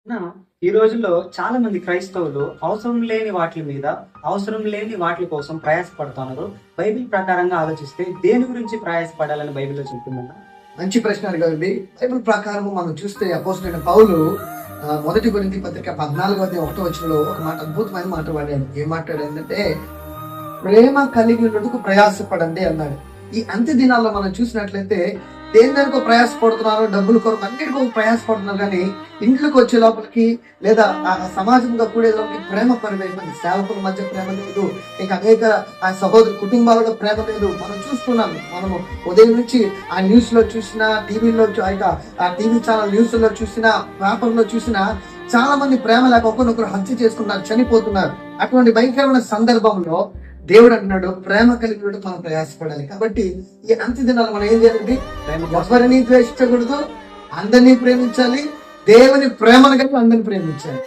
నా ఈ రోజుల్లో చాలా మంది క్రైస్తవులు అవసరం లేని వాటి మీద అవసరం లేని వాటి కోసం ప్రయాసపడుతున్నారు. బైబిల్ ప్రకారంగా ఆలోచిస్తే దేని గురించి ప్రయాసపడాలని బైబిల్లో చెప్తుందన్న? మంచి ప్రశ్న అడిగారండి. బైబిల్ ప్రకారం మనం చూస్తే అపోస్తలుడైన పౌలు మొదటి కొరింథీ పత్రిక 14:1 ఒక మాట, అద్భుతమైన మాట వాడాడు. ఏం మాట్లాడాడంటే, ప్రేమ కలిగి ఉన్నందుకు ప్రయాసపడండి అన్నాడు. ఈ అంత్య దినాల్లో మనం చూసినట్లయితే దేని దానికో ప్రయాసపడుతున్నారు, డబ్బుల కొరకు అన్నిటికో ప్రయాసపడుతున్నారు, కానీ ఇంట్లోకి వచ్చే లోపలికి లేదా సమాజంగా కూడే లోపలికి ప్రేమ పరివైపోయింది. సేవకుల మధ్య ప్రేమ లేదు, ఇంకా అనేక సహోదరు కుటుంబాలలో ప్రేమ లేదు. మనం చూస్తున్నాం. మనము ఉదయం నుంచి ఆ న్యూస్ లో చూసినా, టీవీలో ఆ టీవీ ఛానల్ న్యూస్ లో చూసినా, పేపర్లో చూసినా చాలా మంది ప్రేమ లేక ఒకరినొకరు హత్య చేసుకున్నారు, చనిపోతున్నారు. అటువంటి భయంకరమైన సందర్భంలో దేవుడు అంటున్నాడు, ప్రేమ కలిగి మనం ప్రయాసపడాలి. కాబట్టి ఈ అంత్య దినాలు మనం ఏం చేయాలండి? ఎవరిని ద్వేషించకూడదు, అందరినీ ప్రేమించాలి. దేవుని ప్రేమను కలిగి అందరిని ప్రేమించాలి.